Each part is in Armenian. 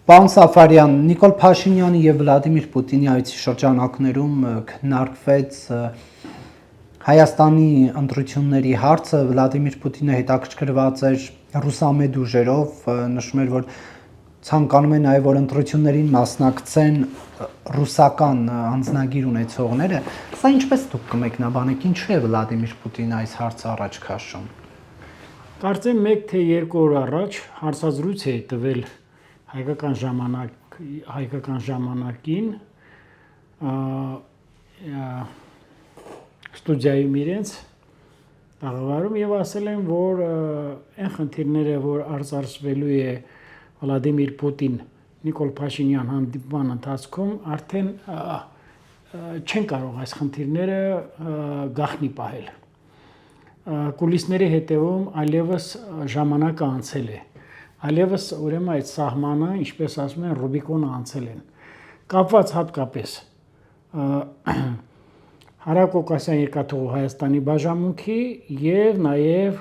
Պարոն Սաֆարյան, Նիկոլ Փաշինյանի եւ Վլադիմիր Պուտինի այցի շրջանակներում քննարկվեց Հայաստանի ընտրությունների հարցը։ Վլադիմիր Պուտինը հետաքրքրված էր ռուսամետ ուժերով, նշում էր, որ ցանկանում է նաեւ որ ընտրություններին մասնակցեն ռուսական անձնագիր ունեցողները։ Սա ինչպես դուք կմեկնաբանեք, ինչու է Վլադիմիր Պուտինը այս հարցը առաջ քաշում։ Կարծեմ 1 թե 2 օր առաջ հարցազրույց է տվել հայկական ժամանակին ստուդիայում իրենց տաղավարում եւ ասել են, որ այն խնդիրները, որ արծարծվելու է Վլադիմիր Պուտին Նիկոլ Փաշինյան հանդիպման ընթացքում, արդեն չեն կարող այս խնդիրները գաղտնի պահել։ Կուլիսների հետևում այլևս ժամանակը անցել է։ Այլևս ուրեմն այդ սահմանը, ինչպես ասում են, Ռուբիկոնը անցել են։ Կապված հատկապես Հարակոկասյան երկաթուղու Հայաստանի բաժանմունքի եւ նաեւ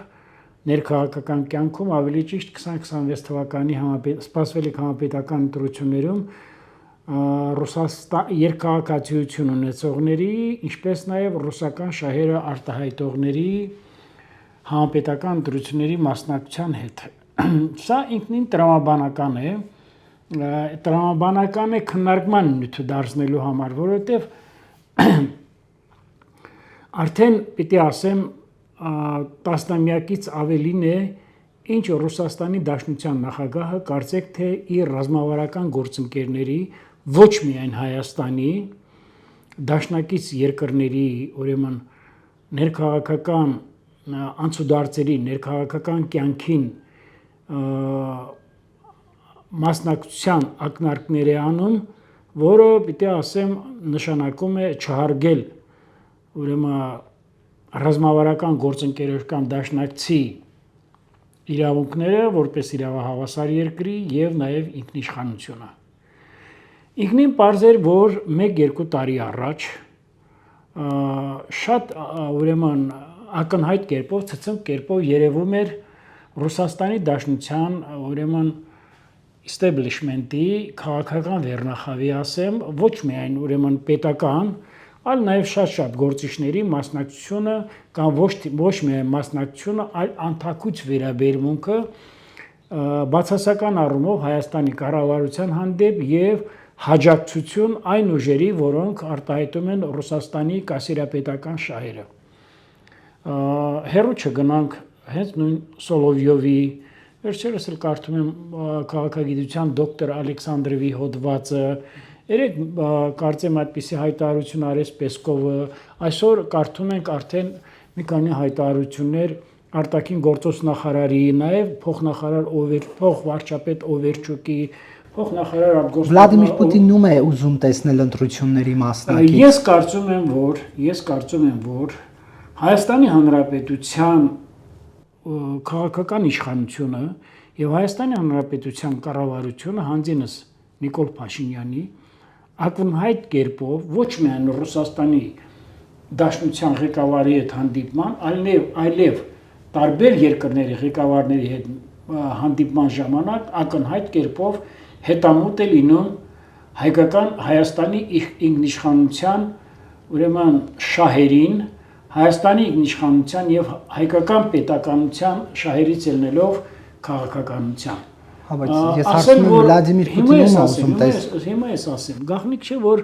ներքաղաքական կյանքում ավելի ճիշտ 2026 թվականի սպասվելիք համապետական ընտրություններում Ռուսաստան երկքաղաքացիություն ունեցողների, ինչպես նաեւ ռուսական շահերը արտահայտողների համապետական ընտրությունների մասնակցության հետ։ Սա ինքնին տրամաբանական է, քննարկման նյութ դարձնելու համար, որովհետև արդեն պիտի ասեմ տասնամյակից ավելին է, ինչ Ռուսաստանի Դաշնության նախագահը կարծեք թե իր ռազմավարական գործընկերների, ոչ միայն Հայաստանի, դաշնակից երկրների, ուրեմն ներքաղաքական անցուդարձերի, ներքաղաքական կյանքին մասնակցության ակնարկներ է անում, որը պիտի ասեմ նշանակում է չհարգել ուրեմն ռազմավարական գործընկերական դաշնակցի իրավունքները որպես իրավահավասար երկրի եւ նաեւ ինքնիշխանությունը։ Ինքնին պարզ էր, որ 1-2 տարի առաջ շատ ուրեմն ակնհայտ կերպով, ցցնք կերպով երևում էր Ռուսաստանի Դաշնության ուրեմն establishment-ի քաղաքական վերնախավի ասեմ, ոչ միայն ուրեմն պետական, այլ նաև շատ գործիչների մասնակցությունը կամ ոչ միայն մասնակցությունը, այլ անթաքույց վերաբերմունքը բացասական առումով Հայաստանի կառավարության հանդեպ եւ հաջակցություն այն ուժերի, որոնք արտահայտում են Ռուսաստանի կասիրապետական շահերը։ Հերո չգնանք հենց նույն Սոլովյովի, վերջերս էլ կարդում եմ քաղաքագիտության դոկտոր Ալեքսանդրովի հոդվածը, երեք կարծեմ այդպիսի հայտարարություն արեց Պեսկովը, այսօր կարդում ենք արդեն մի քանի հայտարարություններ արտաքին գործոս նախարարի, նաև փոխվարչապետ Օվերչուկի, փոխնախարար արտգործնախարար Վլադիմիր Պուտինն ում է ուզում տեսնել ընտրությունների մասնակից։ Ես կարծում եմ, որ Հայաստանի Հանրապետության քաղաքական իշխանությունը եւ Հայաստանի Հանրապետության կառավարությունը հանձինս Նիկոլ Փաշինյանի ակնհայտ կերպով ոչ միայն Ռուսաստանի Դաշնության ղեկավարի հետ հանդիպման, այլև տարբեր երկրների ղեկավարների հետ հանդիպման ժամանակ ակնհայտ կերպով հետամուտ է լինում հայկական Հայաստանի ինքնիշխանության ուրեմն շահերին, Հայաստանի ինքնիշխանության եւ հայկական պետականության շահերից ելնելով քաղաքականության։ Ես ասում եմ Վլադիմիր Պուտինն ուզում տեսնել։ Հիմա ես ասեմ, գաղտնիք չէ, որ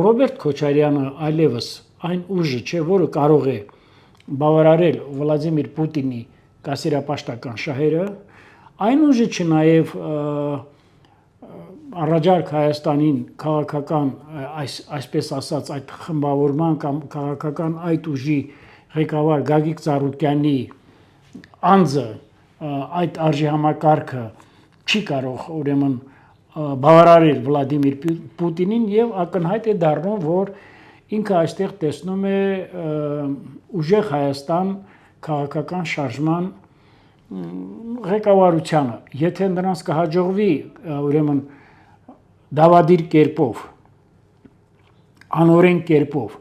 Ռոբերտ Քոչարյանը այլևս այն ուժը չէ, որը կարող է բավարարել Վլադիմիր Պուտինի կասիրապաշտական շահերը, այն ուժը չէ նաեւ առաջարկ Հայաստանին քաղաքական այսպես ասած այդ խմբավորման կամ քաղաքական այդ ուժի ղեկավար Գագիկ Ծառուկյանի անձը այդ արժի համակարգը չի կարող ուրեմն բավարարել Վլադիմիր Պուտինին եւ ակնհայտ է դառնում, որ ինքը այստեղ տեսնում է ուժեղ Հայաստան քաղաքական շարժման ղեկավարությանը։ Եթե նրանց կհաջողվի ուրեմն դավադիր կերպով, անօրեն կերպով,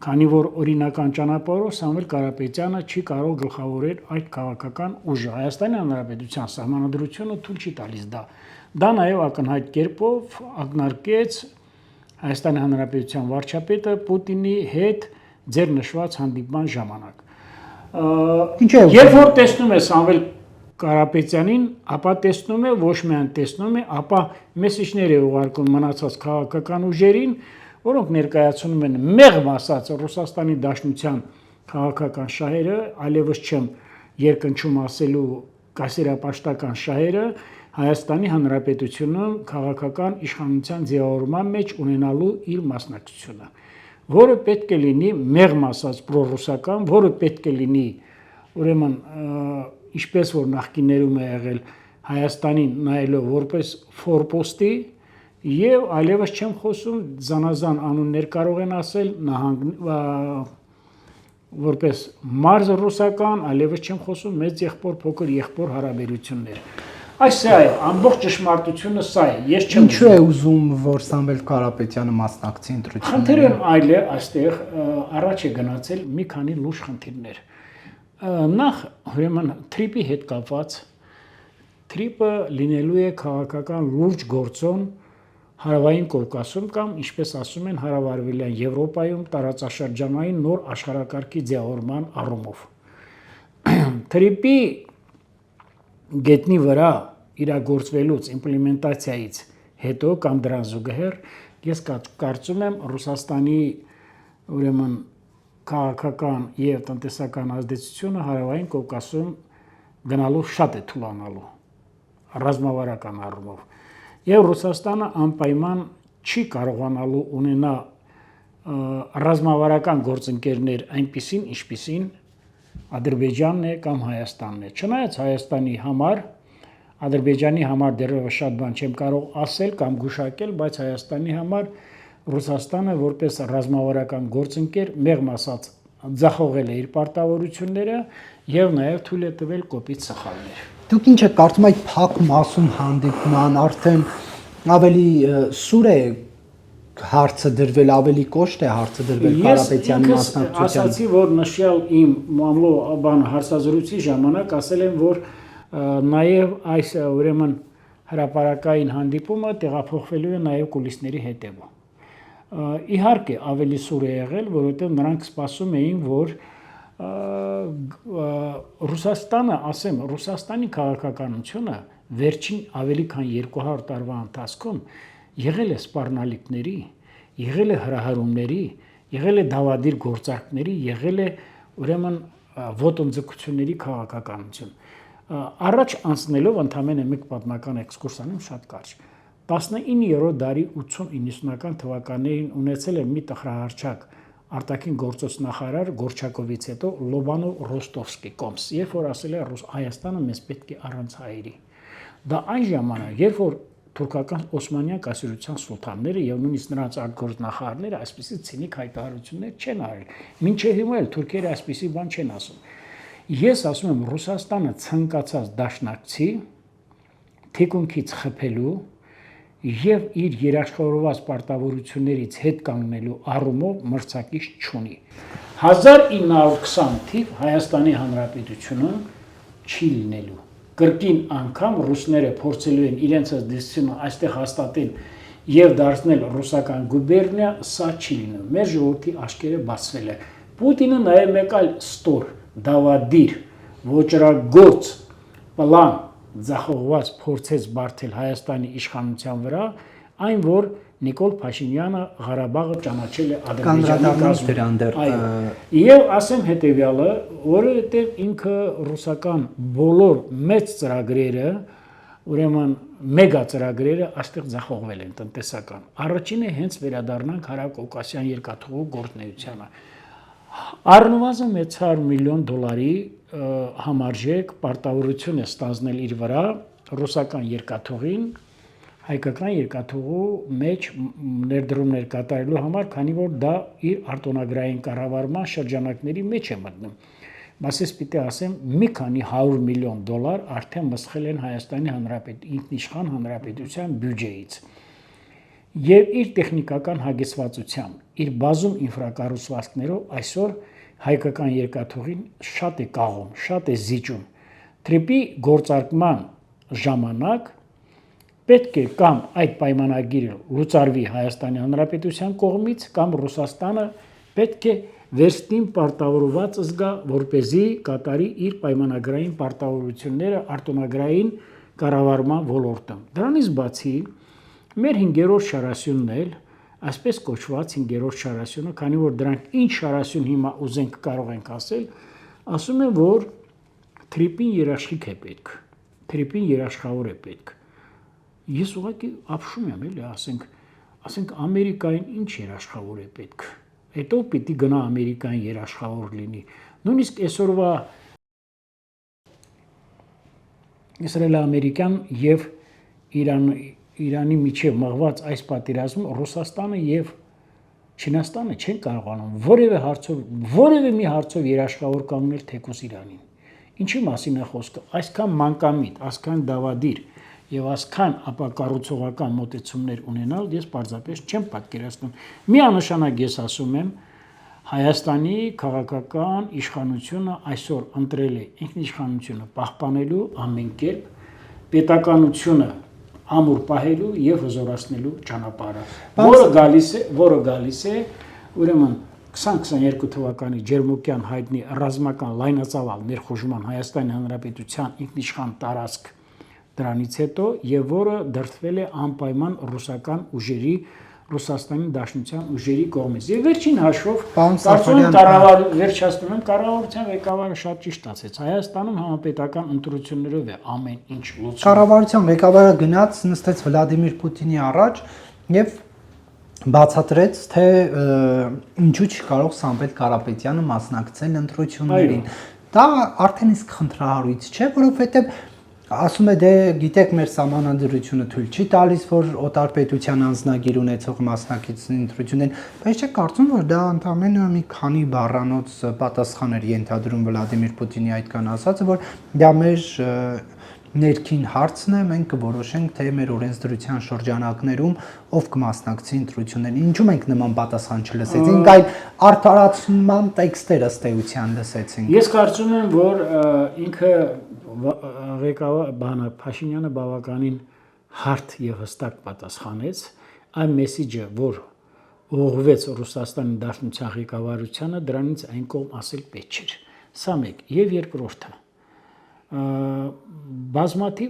քանի որ օրինական ճանապարհով Սամվել Կարապետյանը չի կարող գլխավորել այդ քաղաքական ուժը։ Հայաստանի Հանրապետության սահմանադրությունը թույլ չի տալիս դա։ Դա նաև ակնհայտ կերպով ակնարկեց Հայաստանի Հանրապետության վարչապետը Պուտինի հետ ձեր նշված հանդիպման ժամանակ։ Երբ որ տեսնում է Սամվել Կարապետյանին, ապա տեսնում է, ոչ միայն տեսնում է, ապա մեսիջներ է ուղարկում մնացած քաղաքական ուժերին, որոնք ներկայացնում են մեղմ ասած Ռուսաստանի Դաշնության քաղաքական շահերը, այլևս չեմ երկնչում ասելու կասերապաշտական շահերը Հայաստանի Հանրապետությունում քաղաքական իշխանության ձևավորման մեջ ունենալու իր մասնակցությունը, որը պետք է լինի մեղմ ասած պրոռուսական, որը պետք է լինի ուրեմն ինչպես որ նախկիներում է եղել Հայաստանին նայելով որպես ֆորպոստի եւ այլևս չեմ խոսում զանազան անուններ կարող են ասել որպես մարզ ռուսական, այլևս չեմ խոսում մեծ եղբոր փոքր եղբոր հարաբերություններ։ Այս է ամբողջ ճշմարտությունը սա է։ Ես չեմ Ինչու է ուզում որ Սամվել Կարապետյանը մասնակցի ընտրություններին։ Խնդիրը այլ է, այստեղ առաջ է գնացել մի քանի լուրջ խնդիրներ։ Նախ ուրեմն թրիպի հետ կապված թրիպը լինելու է քաղաքական լուրջ գործոն Հարավային Կովկասում կամ ինչպես ասում են հարավարևելյան Եվրոպայում տարածաշրջանային նոր աշխարհակարգի ձևավորման առումով։ Թրիպի գետնի վրա իրագործվելուց իմպլեմենտացիայից հետո կամ դրան զուգահեռ ես կարծում եմ Ռուսաստանի ուրեմն քաղաքական եւ տնտեսական ազդեցությունը Հարավային Կովկասում գնալու շատ է թուլանալու ռազմավարական առումով եւ Ռուսաստանը անպայման չի կարողանալու ունենա ռազմավարական գործընկերներ այնպիսին, ինչպիսին Ադրբեջանն է կամ Հայաստանն է։ Չնայած Հայաստանի համար, Ադրբեջանի համար դեռևս շատ բան չեմ կարող ասել կամ գուշակել, բայց Հայաստանի համար Ռուսաստանը որպես ռազմավարական գործընկեր մեղմ ասած ձախողել է իր պարտավորությունները եւ նաեւ թույլ է տվել կոպիտ սխալներ։ Դուք ինչ եք կարծում այդ փակ մասում հանդիպման արդեն ավելի սուր է հարցը դրվել, ավելի կոշտ է հարցը դրվել Կարապետյանի մասնակցությամբ։ Ես ասացի, որ նշյալ իմ մամլո բան հարցազրույցի ժամանակ ասել եմ, որ նաև այս ուրեմն հրապարակային հանդիպումը տեղափոխվելու է նաև կուլիսների հետևում։ Իհարկե ավելի սուր է եղել, որովհետև նրանք սպասում էին, որ Ռուսաստանը, ասեմ, Ռուսաստանի քաղաքականությունը վերջին ավելի քան 200 տարվա ընթացքում եղել է սպառնալիքների, եղել է հրահարումների, եղել է դավադիր գործարքների, եղել է ուրեմն ոտնձգությունների քաղաքականություն։ Առաջ անցնելով ընդամենը մեկ պատմական էքսկուրս անեմ շատ կարճ։ 19-րդ դարի 80-90-ական թվականներին ունեցել է մի տխրահարչակ արտաքին գործոց նախարար Գորչակովից հետո Լոբանով Ռոստովսկի կոմս, երբ որ ասել է Հայաստանը մեզ պետք է առանց հայերի։ Դա այն ժամանակ, երբ որ թուրքական Օսմանյան կայսրության սուլթանները եւ նույնիսկ նրանց արտգործնախարարները այսպիսի ցինիկ հայտարարություններ չեն արել։ Մինչեւ հիմա էլ թուրքերը այսպիսի բան չեն ասում։ Ես ասում եմ Ռուսաստանը ցանկացած դաշնակցի թիկունքից խփելու եւ իր երաշխավորված պարտավորություններից հետ կանգնելու առումով մրցակից չունի։ 1920 թիվ Հայաստանի Հանրապետությունում չի լինելու։ Կրկին անգամ ռուսները փորձելու են իրենց դեսությունը այստեղ հաստատել եւ դարձնել ռուսական գուբերնիա, սա չի լինում։ Մեր ժողովրդի աչքերը բացվել է։ Պուտինը նաեւ մեկ այլ ստոր, դավադիր, ոճրագործ պլան ձախողված փորձեց բարթել Հայաստանի իշխանության վրա, այն որ Նիկոլ Փաշինյանը Ղարաբաղը ճանաչել է Ադրբեջանի կազմում։ Եվ ասեմ հետեւյալը, որովհետև ինքը ռուսական բոլոր մեծ ծրագրերը, ուրեմն մեգա ծրագրերը այստեղ ձախողվել են տնտեսական։ Առաջինը հենց վերադառնանք Հարավկովկասյան երկաթուղու գործունեությանը։ Առնվազն $600 միլիոն համարժեք պարտավորություն է ստանձնել իր վրա ռուսական երկաթուղին, հայկական երկաթուղու մեջ ներդրումներ կատարելու համար, քանի որ դա իր արտոնագրային կառավարման շրջանակների մեջ է մտնում։ Մասից պիտի ասեմ, մի քանի $100 միլիոն արդեն մսխել են Հայաստանի ինքնիշխան հանրապետության բյուջեից։ Եվ իր տեխնիկական հագեցվածությամբ, իր բազում ինֆրակառուցվածքներով այսօր հայկական երկաթուղին շատ է կաղում, շատ է զիջում։ Թրիպի գործարկման ժամանակ պետք է կամ այդ պայմանագիրը լուծարվի Հայաստանի Հանրապետության կողմից, կամ Ռուսաստանը պետք է վերստին պարտավորված զգա, որպեսզի կատարի իր պայմանագրային պարտավորությունները արտոնագրային կառավարման ոլորտում։ Դրանից բացի մեր 5-րդ շարասյունն էլ, այսպես կոչված 5-րդ շարասյունը, քանի որ դրանք ինչ շարասյուն հիմա ուզենք կարող ենք ասել, ասում են, որ թրիպին երաշխիք է պետք, թրիպին երաշխավոր է պետք։ Ես ուղղակի ապշում եմ, էլի, ասենք Ամերիկային ինչ երաշխավոր է պետք։ Հետո պիտի գնա Ամերիկային երաշխավոր լինի։ Նույնիսկ այսօրվա իսրայել-ամերիկյան եւ Իրանի միջև մղված այս պատերազմում Ռուսաստանը եւ Չինաստանը չեն կարողանում որևէ մի հարցով երաշխավոր կանգնել թեկուզ Իրանին։ Ինչի մասին է խոսքը։ Այսքան մանկամիտ, այսքան դավադիր եւ այսքան ապակառուցողական մոտեցումներ ունենալ ես պարզապես չեմ պատկերացնում։ Միանշանակ ես ասում եմ, Հայաստանի քաղաքական իշխանությունը այսօր ընտրել է ինքնիշխանությունը պահպանելու ամեն կերպ, պետականությունը ամուր պահելու եւ հզորացնելու ճանապարհը, որը գալիս է ուրեմն 2022 թվականի ջերմուկյան հայտնի ռազմական լայնածավալ ներխուժման Հայաստանի Հանրապետության ինքնիշխան տարածք դրանից հետո եւ որը դրդվել է անպայման ռուսական ուժերի Ռուսաստանի Դաշնության ուժերի կողմից։ Եվ վերջին հաշվով վերջացնում եմ կառավարության ղեկավարը շատ ճիշտ ասեց։ Հայաստանում համապետական ընտրություններով է ամեն ինչ լուծվում։ Կառավարության ղեկավարը գնաց նստեց Վլադիմիր Պուտինի առաջ եւ բացատրեց, թե ինչու չի կարող Սամվել Կարապետյանը մասնակցել ընտրություններին։ Դա արդեն իսկ խնդրահարույց չէ, որովհետեւ ասում է դե գիտեք մեր սահմանադրությունը թույլ չի տալիս որ օտարպետության անձնագիր ունեցող մասնակիցների ընտրություններին, բայց չեք կարծում որ դա ընդամենը մի քանի բառանոց պատասխան էր ենթադրում Վլադիմիր Պուտինի այդքան ասածը, որ դա մեր ներքին հարցն է, մենք կորոշենք թե մեր օրենսդրության շրջանակներում ով կմասնակցի ընտրություններին։ Ինչու մենք նման պատասխան չլսեցինք, այլ արդարացման տեքստեր ըստ էության լսեցինք։ Ես կարծում եմ, որ ինքը ղեկավար Փաշինյանը բավականին հարթ եւ հստակ պատասխանեց այն մեսիջը, որ ուղղվեց Ռուսաստանի Դաշնության ղեկավարությանը, դրանից այն կողմ ասել պետք չէր։ Սա մեկ եւ երկրորդը բազմաթիվ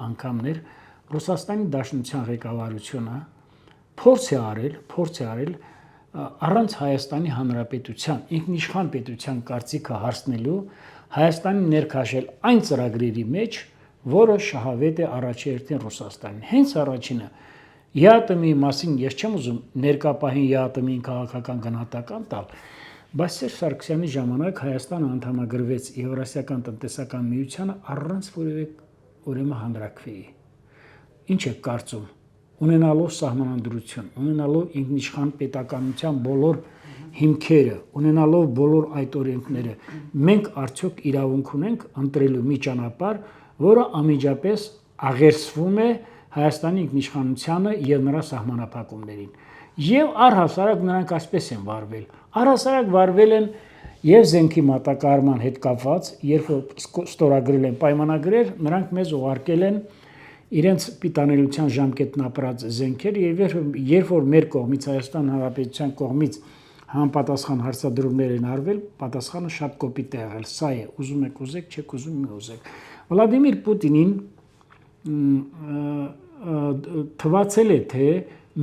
անգամներ Ռուսաստանի Դաշնության ղեկավարությունը փորձ է արել առանց Հայաստանի Հանրապետության ինքնիշխան պետության կարծիքը հարցնելու Հայաստանի ներքաշել այն ծրագրերի մեջ, որը շահավետ է առաջերտին Ռուսաստանին։ Հենց առաջինը ԵԱՏՄ-ի մասին ես չեմ ուզում ներկապահին ԵԱՏՄ-ին քաղաքական գնահատական տալ, բայց Սերժ Սարգսյանի ժամանակ Հայաստանը անդամագրվեց Եվրասիական տնտեսական միությանը առանց որևէ ուրեմն հանրաքվեի։ Ինչ եք կարծում, ունենալով սահմանադրություն, ունենալով ինքնիշխան պետականության բոլոր հիմքերը, ունենալով բոլոր այդ օրենքները, մենք արդյոք իրավունք ունենք ընտրելու մի ճանապարհ, որը անմիջապես աղերսվում է Հայաստանի ինքնիշխանությանը եւ նրա սահմանափակումներին։ Եվ առհասարակ նրանք այսպես են վարվել։ Առհասարակ վարվել են եւ զենքի մատակարարման հետ կապված, երբ որ ստորագրել են պայմանագրեր, նրանք մեզ ուղարկել են իրենց պիտանելիության ժամկետն ապրած զենքեր եւ երբ որ մեր կողմից Հայաստան Հանրապետության կողմից համապատասխան հարցադրումներ են արվել, պատասխանը շատ կոպիտ է եղել։ Սա է, ուզում եք ուզեք, չեք ուզում մի ուզեք։ Վլադիմիր Պուտինին թվացել է, թե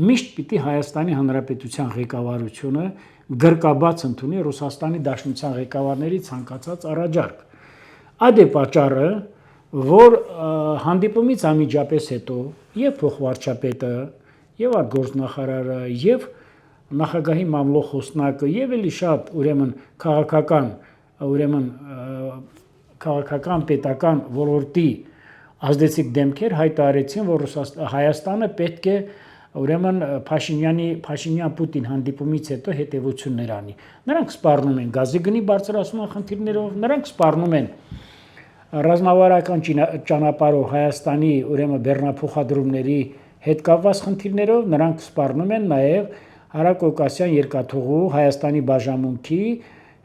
միշտ պիտի Հայաստանի Հանրապետության ղեկավարությունը գրկաբաց ընդունի Ռուսաստանի Դաշնության ղեկավարների ցանկացած առաջարկ։ Այդ է պատճառը, որ հանդիպումից անմիջապես հետո եւ փոխվարչապետը, եւ արտգործնախարարը, եւ նախագահի մամլոք խոսնակը եւ էլի շատ քաղաքական պետական ոլորտի ազդեցիկ դեմքեր հայտարարեցին, որ Հայաստանը պետք է Փաշինյան-Պուտին հանդիպումից հետո հետևություններ անի։ Նրանք սպառնում են գազի գնի բարձրացման խնդիրներով, նրանք սպառնում են ռազմավարական ճանապարհով Հայաստանի բեռնափոխադրումների հետ կապված խնդիրներով, նրանք սպառնում են նաև Հարակոկասյան երկաթուղու Հայաստանի բաժանմունքի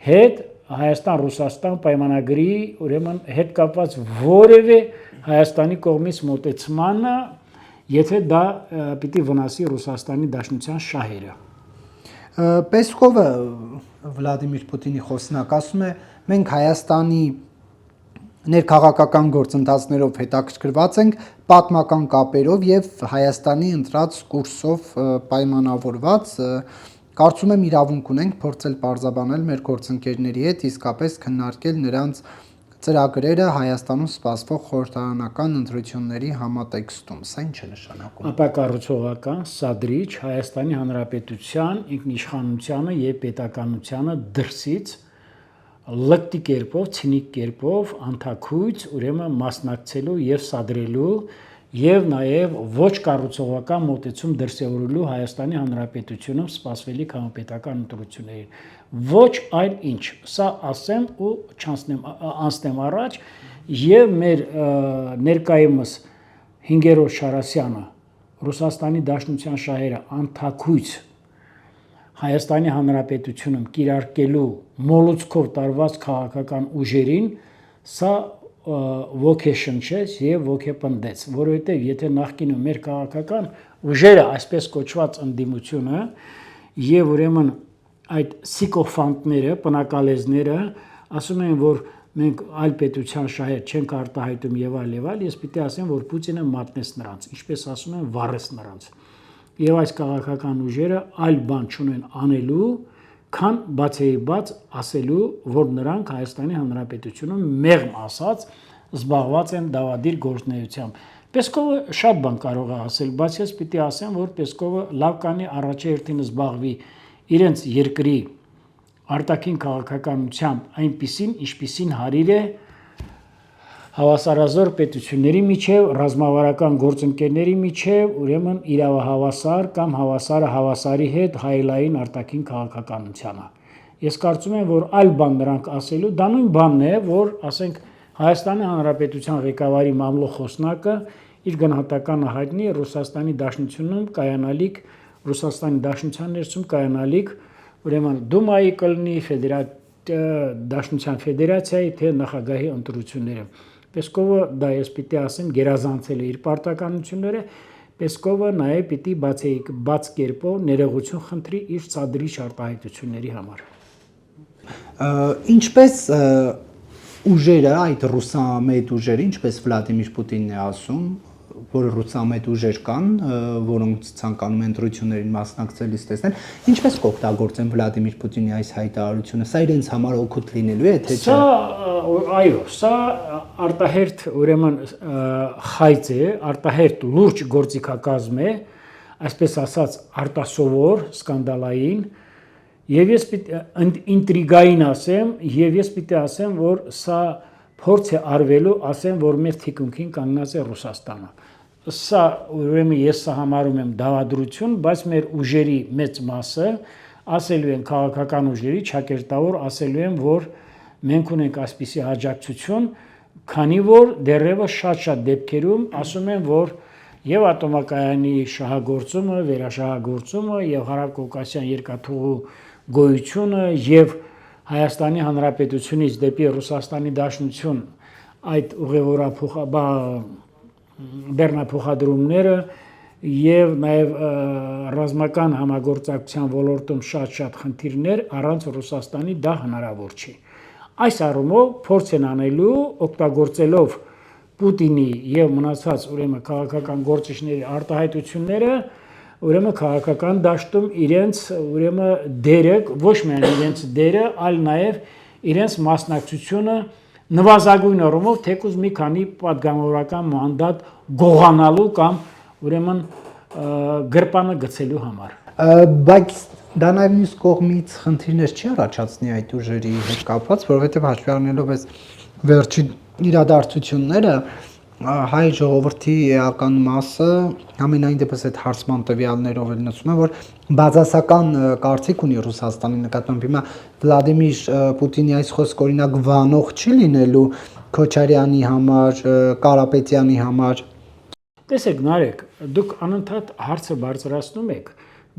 հետ Հայաստան-Ռուսաստան պայմանագրի ուրեմն հետ կապված որևէ Հայաստանի կողմից մոտեցմանը, եթե դա պիտի վնասի Ռուսաստանի Դաշնության շահերը։ Պեսկովը Վլադիմիր Պուտինի խոսնակ ասում է, մենք Հայաստանի ներքաղաքական գործընթացներով հետաքրքրված ենք պատմական կապերով եւ Հայաստանի ընտրած կուրսով պայմանավորված կարծում եմ իրավունք ունենք փորձել պարզաբանել մեր գործընկերների հետ իսկապես քննարկել նրանց ծրագրերը Հայաստանում սպասվող խորհրդարանական ընտրությունների համատեքստում։ Սա ինչ է նշանակում։ Ապակառուցողական, սադրիչ Հայաստանի Հանրապետության ինքնիշխանությանը եւ պետականությանը դրսից լկտի կերպով, ցինիկ կերպով անթաքույց ուրեմն մասնակցելու եւ սադրելու եւ նաեւ ոչ կառուցողական մոտեցում դրսեւորելու Հայաստանի Հանրապետությունում սպասվելիք համապետական ընտրություններին։ Ոչ այլ ինչ։ Սա ասեմ ու անցնեմ առաջ եւ մեր ներկայումս 5-րդ Շարասյանը Ռուսաստանի Դաշնության շահերը անթաքույց Հայաստանի Հանրապետությունում կիրարկելու մոլուցքով տարված քաղաքական ուժերին սա ոգեշնչեց եւ ոգեպնդեց, որովհետեւ եթե նախկինում մեր քաղաքական ուժերը այսպես կոչված ընդդիմությունը եւ ուրեմն այդ սիկոֆանտները, պնակալեզները ասում են, որ մենք այլ պետության շահեր չենք արտահայտում եւ այլ, ես պիտի ասեմ, որ Պուտինը մատնեց նրանց, ինչպես ասում են, վառեց նրանց։ Եվ այս քաղաքական ուժերը այլ բան չունեն անելու, քան բացեիբաց ասելու, որ նրանք Հայաստանի Հանրապետությունում մեղմ ասած զբաղված են դավադիր գործունեությամբ։ Պեսկովը շատ բան կարող է ասել, բայց ես պիտի ասեմ, որ Պեսկովը լավ կանի առաջերտին զբաղվի իրենց երկրի արտաքին քաղաքականությամբ այնպիսին, ինչպիսին հարիր է հավասարազոր պետությունների միջև, ռազմավարական գործընկերների միջև, ուրեմն իրավահավասար կամ հավասարը հավասարի հետ հայելային արտաքին քաղաքականությանը։ Ես կարծում եմ, որ այլ բան նրանք ասելու, դա նույն բանն է, որ ասենք Հայաստանի Հանրապետության ղեկավարի մամլո խոսնակը իր գնահատականը հայտնի Ռուսաստանի Դաշնությունում կայանալիք, Ռուսաստանի Դաշնության ներսում կայանալիք, ուրեմն Դումայի կլինի Դաշնության ֆեդերացիայի թե նախագահի ընտրությունները։ Պեսկովը դա ես պիտի ասեմ գերազանցել է իր պարտականությունները, Պեսկովը նաև պիտի բաց կերպով ներողություն խնդրի իր սադրիչ արտահայտությունների համար։ Ինչպես ուժերը, այդ ռուսամետ ուժերը, ինչպես Վլադիմիր Պուտինն է ասում, որ ռուսամետ ուժեր կան, որոնք ցանկանում են ընտրություններին մասնակցելիս տեսնել, ինչպես կօգտագործեն Վլադիմիր Պուտինի այս հայտարարությունը, սա իրենց համար օգուտ լինելու է, թե չէ։ Այո, սա արտահերթ ուրեմն խայծ է, արտահերթ լուրջ գործիքակազմ է, այսպես ասած արտասովոր, սկանդալային, եւ ես պիտի ինտրիգային ասեմ, եւ ես պիտի ասեմ, որ սա փորձ է արվելու, ասեմ, որ մեր թիկունքին կանգնած է Ռուսաստանը։ Սա ուրեմն ես սա համարում եմ դավադրություն, բայց մեր ուժերի մեծ մասը ասելու են քաղաքական ուժերի ճակերտավոր ասելու են, որ մենք ունենք այսպիսի աջակցություն, քանի որ դեռևս շատ դեպքերում ասում են, որ եւ ատոմակայանի շահագործումը, վերաշահագործումը եւ Հարավկովկասյան երկաթուղու գոյությունը եւ Հայաստանի Հանրապետությունից դեպի Ռուսաստանի Դաշնություն այդ բեռնափոխադրումները եւ նաեւ ռազմական համագործակցության ոլորտում շատ խնդիրներ առանց Ռուսաստանի դա հնարավոր չի։ Այս առումով փորձ են անելու օգտագործելով Պուտինի եւ մնացած ուրեմն քաղաքական գործիչների արտահայտությունները, ուրեմն քաղաքական դաշտում իրենց ուրեմն դերը, ոչ միայն իրենց դերը, այլ նաեւ իրենց մասնակցությունը նվազագույն առումով թեկուզ մի քանի պատգամավորական մանդատ գողանալու կամ ուրեմն գրպանը գցելու համար։ Բայց դա նաև մյուս կողմից խնդիրներ չի առաջացնի այդ ուժերի հետ կապված, որովհետև հաշվի առնելով այս վերջին իրադարձությունները հայ ժողովրդի էական մասը ամենայն դեպս այդ հարցման տվյալներով էլ նշում է, որ բացասական կարծիք ունի Ռուսաստանի նկատմամբ։ Հիմա Վլադիմիր Պուտինի այս խոսքը օրինակ վանող չի լինելու Քոչարյանի համար, Կարապետյանի համար։ Տեսեք, Նարեկ, դուք անընդհատ հարցը բարձրացնում եք,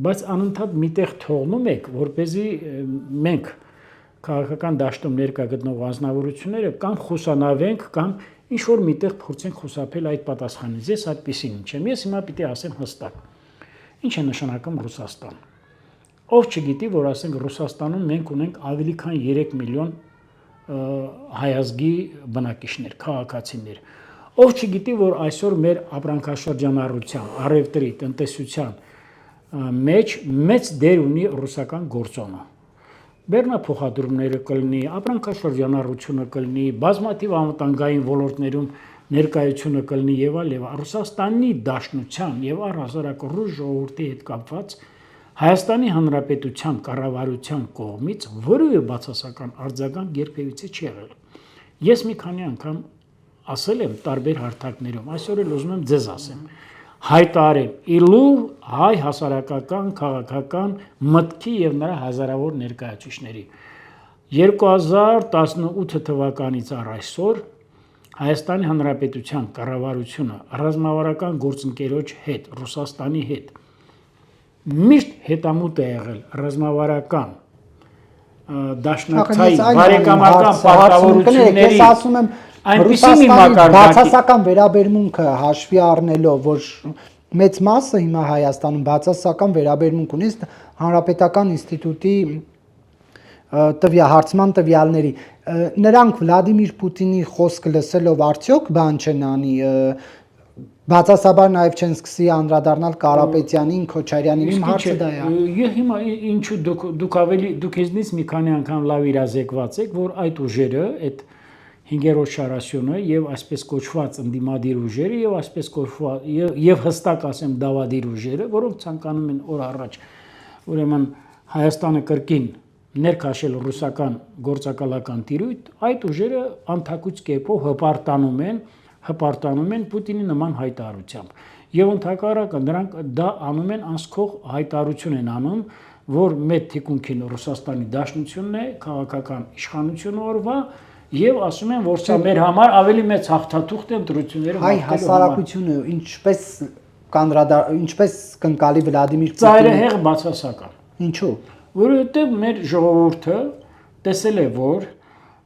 բայց անընդհատ միտեղ թողնում եք, որպեսզի մենք քաղաքական դաշտում ներկա գտնող անձնավորությունները կամ խուսանավենք, կամ ինչ որ միտեղ փորձենք խուսափել այդ պատասխանից։ Ես այդպեսին չեմ։ Ես հիմա պիտի ասեմ հստակ։ Ինչ է նշանակում Ռուսաստան։ Ով չգիտի, որ ասենք Ռուսաստանում մենք ունենք ավելի քան 3 միլիոն հայազգի բնակիչներ, քաղաքացիներ։ Ով չգիտի, որ այսօր մեր ապրանքաշրջանառության, առևտրի, տնտեսության մեջ մեծ դեր ունի ռուսական գործոնը։ Բեռնափոխադրումները կլինի, ապրանքաշրջանառությունը կլինի, բազմաթիվ անվտանգային ոլորտներում ներկայությունը կլինի եւ այլ եւ Ռուսաստանի դաշնության եւ առհասարակ ռուս ժողովրդի հետ կապված Հայաստանի Հանրապետության կառավարության կողմից որևէ բացասական արձագանք երբևիցե չի եղել։ Ես մի քանի անգամ ասել եմ տարբեր հարթակներում, այսօր էլ ուզում եմ ձեզ ասեմ, հայտարարեմ իլու հայ հասարակական, քաղաքական մտքի եւ նրա հազարավոր ներկայացուցիչների 2018 թվականից առ այսօր Հայաստանի Հանրապետության կառավարությունը ռազմավարական գործընկերոջ հետ, Ռուսաստանի հետ միշտ հետամուտ է եղել ռազմավարական դաշնակցային բարեկամական պարտավորությունների։ Ես ասում եմ այնպիսի մի մակարդակի բացասական վերաբերմունքը հաշվի առնելով, որ մեծ մասը հիմա Հայաստանում բացասական վերաբերմունք ունի հանրապետական ինստիտուտի հարցման տվյալների, նրանք Վլադիմիր Պուտինի խոսքը լսելով արդյոք բան չեն անի, բացասաբար նաև չեն սկսի անդրադառնալ Կարապետյանին, Քոչարյանին, իմ հարցը դա է։ Ես հիմա ինչու դուք ինձնից մի քանի անգամ լավ իրազեկված եք, որ այդ ուժերը, այդ 5-րդ շարասյունը եւ այսպես կոչված ընդդիմադիր ուժերը եւ այսպես կոչված եւ հստակ ասեմ դավադիր ուժերը, որոնք ցանկանում են օր առաջ ուրեմն Հայաստանը կրկին ներքաշել ռուսական գործակալական տիրույթ, այդ ուժերը անթակույց կերպով հպարտանում են Պուտինի նման հայտարարությամբ։ Եվ ընդհակառակը նրանք դա անում են անսքող հայտարարություն են անում, որ մեր թիկունքին Ռուսաստանի Դաշնությունն է, քաղաքական իշխանությունը օրվա եւ ասում են, որ սա մեր համար ավելի մեծ հաղթաթուղթ է ընտրությունները հայ հասարակությունը ինչպես կընկալի Վլադիմիր Պուտինը։ Ծայրահեղ բացասական։ Ինչու՞։ Որովհետեւ մեր ժողովուրդը տեսել է, որ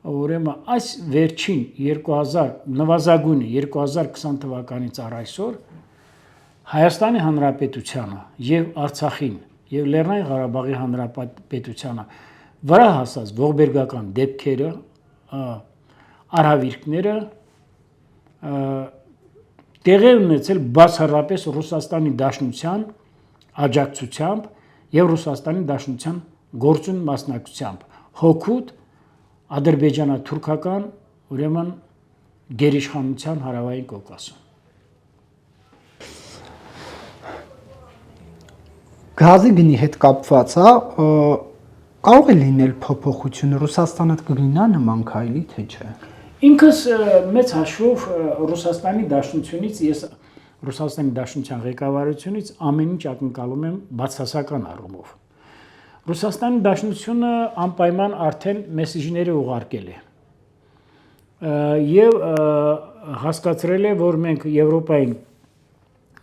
ուրեմն այս վերջին 2000 նվազագույնը 2020 թվականից առ այսօր Հայաստանի Հանրապետությանը եւ Արցախին եւ Լեռնային Ղարաբաղի Հանրապետությանը վրա հասած ողբերգական դեպքերը, արհավիրքները տեղի ունեցել բացառապես Ռուսաստանի Դաշնության աջակցությամբ եւ Ռուսաստանի Դաշնության գործուն մասնակցությամբ հօգուտ ադրբեջանա-թուրքական ուրեմն գերիշխանության հարավային Կովկասում։ Գազի գնի հետ կապված, կարող է լինել փոփոխություն, Ռուսաստանը կգնա նման քայլի, թե չէ։ Ինքս մեծ հաշվով Ռուսաստանի Դաշնությունից ես Ռուսաստանի Դաշնության ղեկավարությունից ամեն ինչ ակնկալում եմ բացասական առումով։ Ռուսաստանի Դաշնությունը անպայման արդեն մեսեջները ուղարկել է եւ հասկացրել է, որ մենք Եվրոպային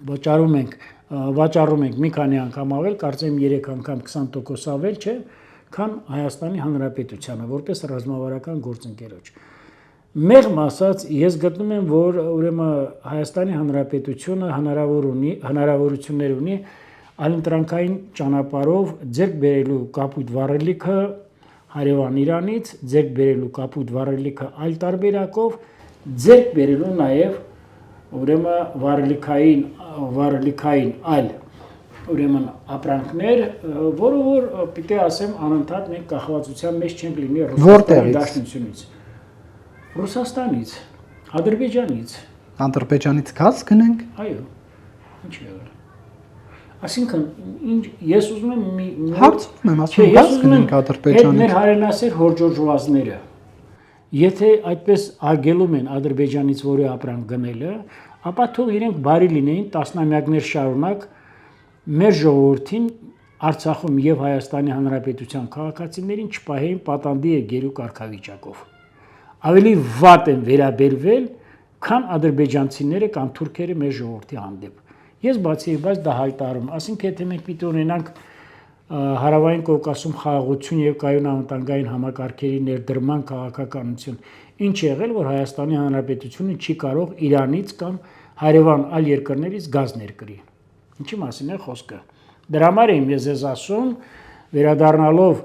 վաճառում ենք մի քանի անգամ ավել, կարծեմ 3 անգամ 20% ավել, չէ, քան Հայաստանի Հանրապետությանը որպես ռազմավարական գործընկերոջ։ Մեղմ ասած, ես գտնում եմ, որ ուրեմն Հայաստանի Հանրապետությունը հնարավորություններ ունի այլընտրանքային ճանապարհով ձեռք բերելու կապույտ վառելիքը հարևան Իրանից, ձեռք բերելու կապույտ վառելիքը այլ տարբերակով, ձեռք բերելու նաև ուրեմն վառելիքային այլ ուրեմն ապրանքներ, որը որ պիտի ասեմ անընդհատ մենք կախվածության մեջ չենք լինի Ռուսաստանի Դաշնությունից, Ռուսաստանից, Ադրբեջանից։ Ադրբեջանից գազ գնենք։ Այո, ինչ է եղել։ Այսինքն ես ուզում եմ հարցում եմ, ասում եմ գազ գնենք Ադրբեջանից։ Մեր հայրենասեր հորջորջվածները, եթե այդպես արգելում են Ադրբեջանից որի ապրանք գնելը, ապա թող իրենք բարի լինեին տասնամյակներ շարունակ մեր ժողովրդին Արցախում եւ Հայաստանի Հանրապետության քաղաքացիներին չպահեին պատանդի է գերու կարգավիճակով։ Ավելի վատ են վերաբերվել, քան ադրբեջանցիները կամ թուրքերը մեր ժողովրդի հանդեպ։ Ես բացի այդ դա հայտարարում, ասենք եթե մենք պիտի ունենանք Հարավային Կովկասում խաղաղություն եւ կայունապատկային համակարգերի ներդրման քաղաքականություն, ինչ եղել, որ Հայաստանի Հանրապետությունը չի կարող Իրանից կամ հարևան այլ երկրներից գազ ներկրի։ Ինչի մասին է խոսքը։ Դրա համար եմ ես ասում, վերադառնալով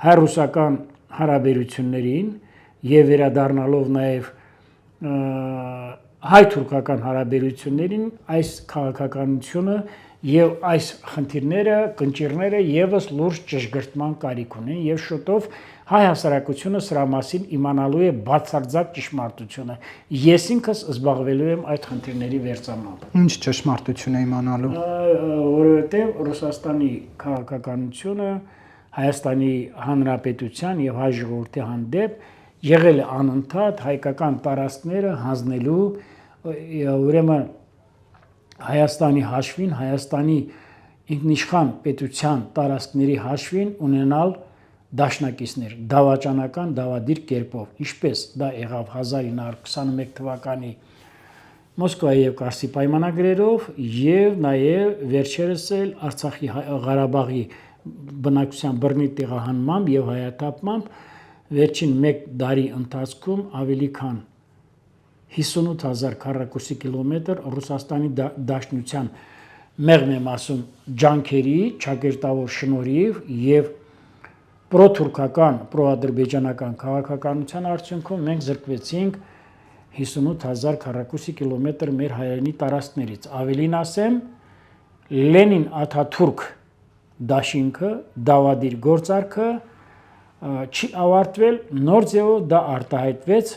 հայ-ռուսական հարաբերություններին եւ վերադառնալով նաեւ հայ-թուրքական հարաբերություններին, այս քաղաքականությունը եւ այս խնդիրները, կնճիռները եւս լուրջ ճշգրտման կարիք ունեն եւ շուտով հայ հասարակությունը սրա մասին իմանալու է բացարձակ ճշմարտությունը։ Ես ինքս զբաղվելու եմ այդ խնդիրների վերծանմամբ։ Ինչ ճշմարտություն է իմանալու։ Որովհետեւ Ռուսաստանի քաղաքականությունը Հայաստանի Հանրապետության եւ հայ ժողովրդի հանդեպ եղել է անընդհատ հայկական տարածքները հանձնելու, ուրեմն Հայաստանի հաշվին, Հայաստանի ինքնիշխան պետության տարածքների հաշվին ունենալ դաշնակիցներ, դավաճանական, դավադիր կերպով, ինչպես դա եղավ 1921 թվականի Մոսկվայի եւ Կարսի պայմանագրերով եւ նաեւ վերջերս էլ Արցախի Ղարաբաղի բնակչության բռնի տեղահանմամբ եւ հայաթափմամբ վերջին 1 տարի ընթացքում ավելի քան 58,000 քառակուսի կիլոմետր Ռուսաստանի Դաշնության մեղմ եմ ասում ջանքերի, ճակերտավոր շնորհիվ եւ պրոթուրքական, պրոադրբեջանական քաղաքականության արդյունքում մենք զրկվեցինք 58,000 քառակուսի կիլոմետր մեր հայերենի տարածքներից։ Ավելին ասեմ, Լենին-Աթաթուրք դաշինքը, դավադիր գործարքը չի ավարտվել, նոր ձևով դա արտահայտվեց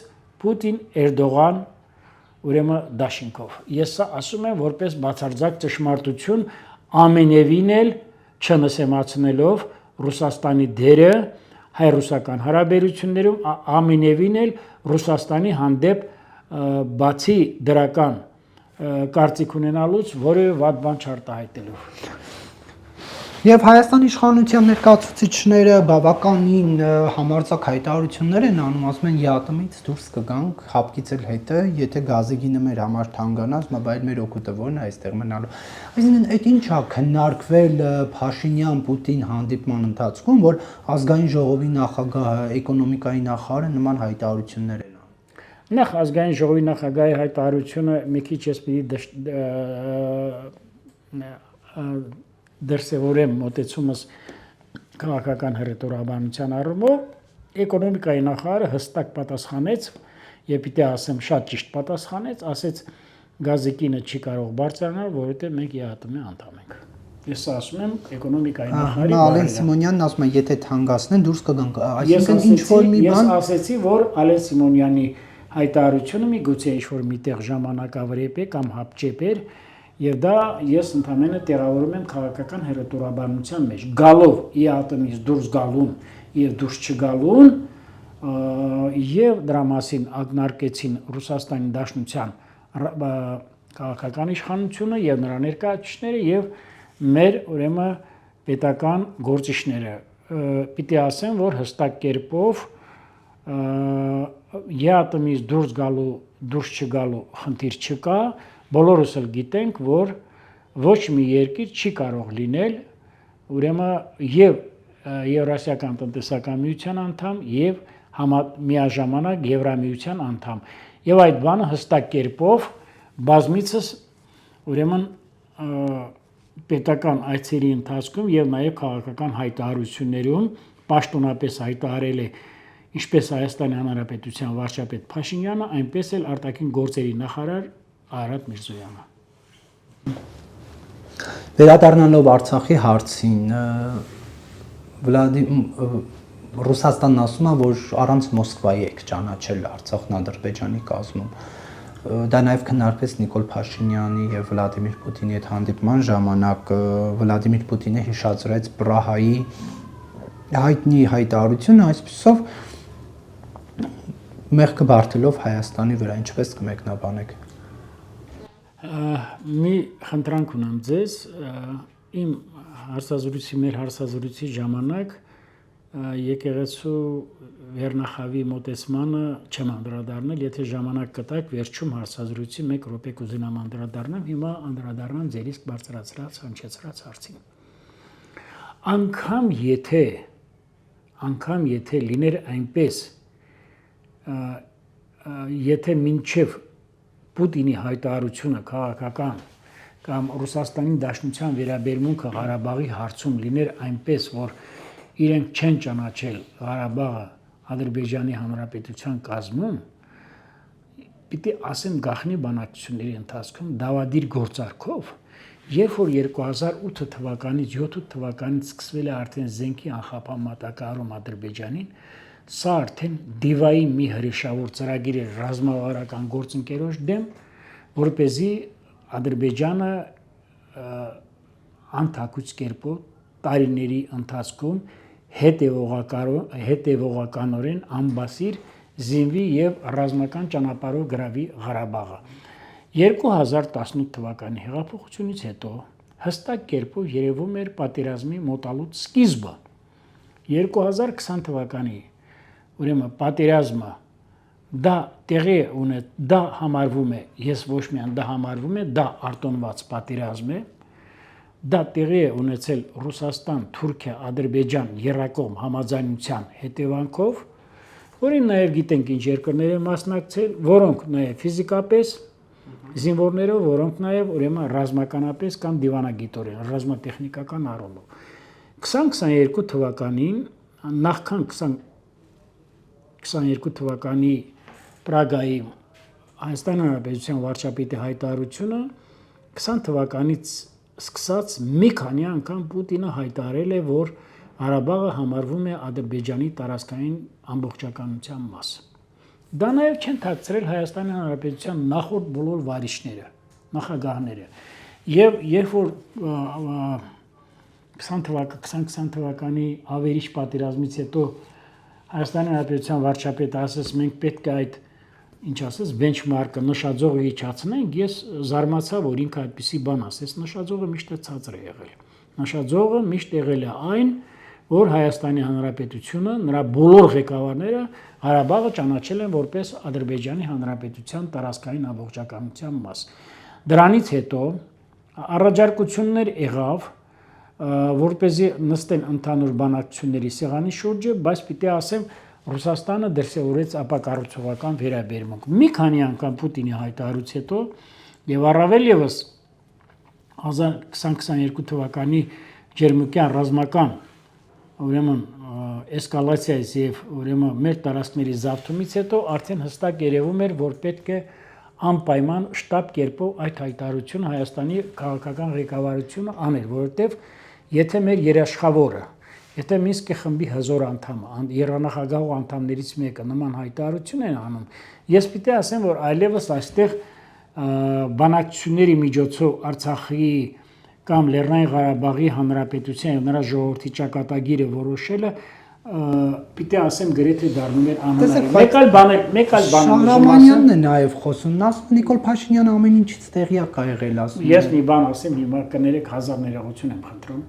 Պուտին-Էրդողան ուրեմն դաշինքով։ Ես սա ասում եմ որպես բացարձակ ճշմարտություն, ամենևին էլ չնսեմացնելով Ռուսաստանի դերը հայ-ռուսական հարաբերություններում, ամենևին էլ Ռուսաստանի հանդեպ բացի դրական կարծիք ունենալուց որևէ վատ բան չարտահայտելու։ Եվ Հայաստանի իշխանության ներկայացուցիչները բավականին համարձակ հայտարարություններ են անում, ասում են ԵԱՏՄ-ից դուրս կգանք, հապկից էլ հետը, եթե գազի գինը մեր համար թանկանա, բայց մեր օգուտը ո՞րն է այստեղ մնալու։ Այսինքն այդ ինչ է քննարկվել Փաշինյան-Պուտին հանդիպման ընթացքում, որ ազգային ժողովի նախագահը, էկոնոմիկայի նախարարը նման հայտարարություններ են անում։ Նախ ազգային ժողովի նախագահի հայտարարությունը մի քիչ էս պիտի դրսևորեմ մոտեցումս քաղաքական հռետորաբանության առումով էկոնոմիկայի նախարարը հստակ պատասխանեց եւ պիտի ասեմ շատ ճիշտ պատասխանեց, ասեց գազի գինը չի կարող բարձրանալ, որովհետեւ մենք ԵԱՏՄ անդամ ենք։ Ես ասում եմ էկոնոմիկայի նախարարի Ալեն Սիմոնյանն ասում է, եթե թանկացնեն դուրս կգանք, այսինքն ինչ որ մի բան։ Ես ասեցի, որ Ալեն Սիմոնյանի հայտարարությունը միգուցե ինչ որ միտեղ ժամանակավրեպ է կամ հապճեպ էր եւ դա ես ընդհանրապես տեղավորում եմ քաղաքական հռետորաբանության մեջ գալով ԵԱՏՄ-ից դուրս գալուն եւ դուրս չգալուն եւ դրա մասին ակնարկեցին Ռուսաստանի Դաշնության քաղաքական իշխանությունը եւ նրա ներկայացուցիչները եւ մեր ուրեմն պետական գործիչները պիտի ասեմ որ հստակ կերպով ԵԱՏՄ-ից դուրս չգալու խնդիր չկա բոլորս էլ գիտենք, որ ոչ մի երկիր չի կարող լինել ուրեմն եւ Եվրասիական տնտեսական միության անդամ եւ միաժամանակ Եվրամիության անդամ։ Եվ այդ բանը հստակ կերպով բազմիցս ուրեմն պետական այցերի ընթացքում եւ նաեւ քաղաքական հայտարարություններում պաշտոնապես հայտարարել է ինչպես Հայաստանի Հանրապետության վարչապետ Փաշինյանը, այնպես էլ արտաքին գործերի նախարար Արարատ Միրզոյանը։ Վերադառնալով Արցախի հարցին, Ռուսաստանն ասում է, որ առանց Մոսկվայի եք ճանաչել Արցախն Ադրբեջանի կազմում։ Դա նաև քննարկվեց Նիկոլ Փաշինյանի եւ Վլադիմիր Պուտինի հետ հանդիպման ժամանակ։ Վլադիմիր Պուտինը հիշեցրեց Պրահայի հայտնի հայտարարությունը, այսպիսով մեղքը բարթելով Հայաստանի վրա, ինչպես կմեկնաբանեք։ Մի խնդրանք ունեմ ձեզ, իմ մեր հարցազրույցի ժամանակ եկեղեցու վերնախավի մոտեցմանը չեմ անդրադառնել, եթե ժամանակ կտակ վերջում հարցազրույցի 1 րոպե կուզենամ անդրադառնամ, հիմա անդրադառնամ ձեր իսկ բարձրացրած, հնչեցրած հարցին։ անգամ եթե լիներ այնպես, եթե մինչև Պուտինի հայտարարությունը քաղաքական կամ Ռուսաստանի Դաշնության վերաբերմունքը Ղարաբաղի հարցում լիներ այնպես, որ իրենք չեն ճանաչել Ղարաբաղը Ադրբեջանի Հանրապետության կազմում, պիտի ասեմ գաղտնի բանակցությունների ընթացքում դավադիր գործարքով, երբ որ 2008 թվականից 7 թվականից սկսվել է արդեն զենքի անխափան մատակարարում Ադրբեջանին, սա արդեն դիվայի մի հրեշավոր ծրագիր է ռազմավարական գործընկերոջ դեմ, որպեսզի Ադրբեջանը անթաքույց կերպով տարիների ընթացքում հետևողականորեն անբասիր զինվի եւ ռազմական ճանապարհով գրավի Ղարաբաղը։ 2018 թվականի հեղափոխությունից հետո հստակ կերպով երևում էր պատերազմի մոտալուտ սկիզբը։ 2020 թվականի ուրեմն պատերազմը դա համարվում է, ես ոչ միայն դա համարվում է, դա արտոնված պատերազմ է, դա տեղի է ունեցել Ռուսաստան, Թուրքիա, Ադրբեջան եռակողմ համաձայնության հետևանքով, որին նաև գիտենք ինչ երկրներ են մասնակցել, որոնք նաև ֆիզիկապես զինվորներով, որոնք նաև ուրեմն ռազմականապես կամ դիվանագիտորեն, ռազմատեխնիկական առումով։ 2022 թվականին, նախքան 2022 թվականի Պրագայի Հայաստանի Հանրապետության վարչապետի հայտարարությունը 20 թվականից սկսած մի քանի անգամ Պուտինը հայտարարել է, որ Ղարաբաղը համարվում է Ադրբեջանի տարածքային ամբողջականության մաս։ Դա նաև չեն թաքցրել Հայաստանի Հանրապետության նախորդ բոլոր վարիչները, նախագահները։ Եվ երբ որ 2020 թվականի ավերիչ պատերազմից հետո Հայաստանի Հանրապետության վարչապետը ասաց, մենք պետք է այդ benchmark-ը նշաձողը իջացնենք, ես զարմացա, որ ինքը այդպիսի բան ասեց, նշաձողը միշտ ցածր է եղել։ Նշաձողը միշտ եղել է այն, որ Հայաստանի Հանրապետությունը, նրա բոլոր ղեկավարները Ղարաբաղը ճանաչել են որպես Ադրբեջանի Հանրապետության տարածքային ամբողջականության մաս։ Դրանից հետո առաջարկություններ եղավ, որպեսզի նստեն ընդհանուր բանակցությունների սեղանի շուրջը, բայց պիտի ասեմ, Ռուսաստանը դրսևորեց ապակառուցողական վերաբերմունք։ Մի քանի անգամ Պուտինի հայտարարությունից հետո եւ առավել եւս 2022 թվականի ջերմուկյան ռազմական ուրեմն էսկալացիայից եւ ուրեմն մեր տարածքների զավթումից հետո արդեն հստակ երևում էր, որ պետք է անպայման շտապ կերպով այդ հայտարարությունը Հայաստանի քաղաքական ղեկավարությունը աներ, որովհետեւ եթե մեր երաշխավորը Եթե Մինսկի խմբի հզոր անդամը, երանախագահ անդամներից մեկը նման հայտարարություն են անում, ես պիտի ասեմ, որ այլևս այստեղ բանակցությունների միջոցով Արցախի կամ Լեռնային Ղարաբաղի Հանրապետության եւ նրա ժողովրդի ճակատագիրը որոշելը պիտի ասեմ գրեթե դառնում էր անհնար։ Մեկ այլ բան Շահրամանյանն է նաեւ խոսում, նա Նիկոլ Փաշինյանը ամեն ինչից տեղյակ է եղել ասում։ Ես մի բան ասեմ, հիմա կներեք 1000 ներողություն եմ խնդրում։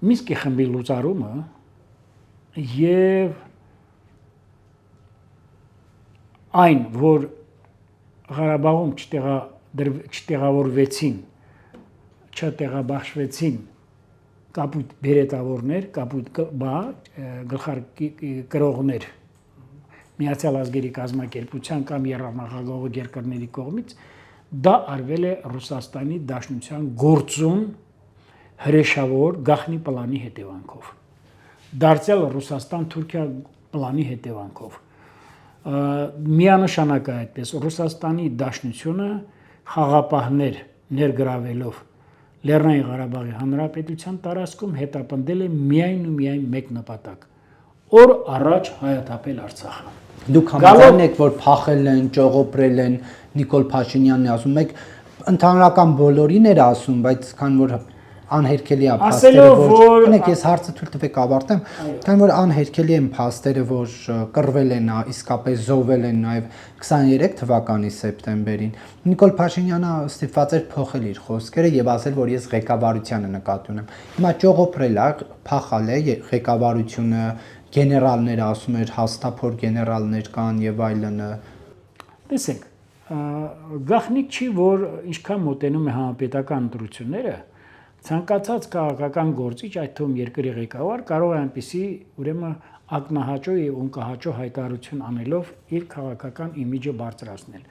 Մինսկի խմբի լուծարումը եւ այն, որ Ղարաբաղում չտեղաբաշխվեցին կապույտ բերետավորներ, կապույտ գլխար կրողներ Միացյալ Ազգերի կազմակերպության կամ եռանախագահ երկրների կողմից դա արվել է Ռուսաստանի Դաշնության գործուն հրեշավոր գաղտնի պլանի հետևանքով։ Դարձյալ Ռուսաստան-Թուրքիա պլանի հետևանքով։ Միանշանակ է այդպես Ռուսաստանի Դաշնությունը խաղապահներ ներգրավելով Լեռնային Ղարաբաղի Հանրապետության տարածքում հետապնդել է միայն ու միայն մեկ նպատակ՝ օր առաջ հայաթափել Արցախը։ Դուք համաձայն եք, որ փախել են, ճողոպրել են, Նիկոլ Փաշինյանն է ասում, մեկ ընդհանրական բոլորին էր ասում, բայց քան որ անհերքելի է փաստերը, որ ունեք ես հարցը թույլ տվեք ավարտեմ, քան որ անհերքելի են փաստերը, որ կռվել են, իսկապես զոհվել են նաև 23 թվականի սեպտեմբերին, Նիկոլ Փաշինյանը ստիպված էր փոխել իր խոսքերը եւ ասել, որ ես ղեկավարությանը նկատի ունեմ։ Հիմա ճողոպրել է, փախալ է ղեկավարությունը, գեներալները ասում էր հաստափոր գեներալներ կան եւ այլն։ Տեսեք, գաղտնիք չի, որ ինչքան մոտենում է համապետական ընտրությունները, ցանկացած քաղաքական գործիչ, այդ թվում երկրի ղեկավար կարող է այնպիսի ուրեմն ակնահաճո եւ ունկահաճո հայտարարություն անելով իր քաղաքական իմիջը բարձրացնել։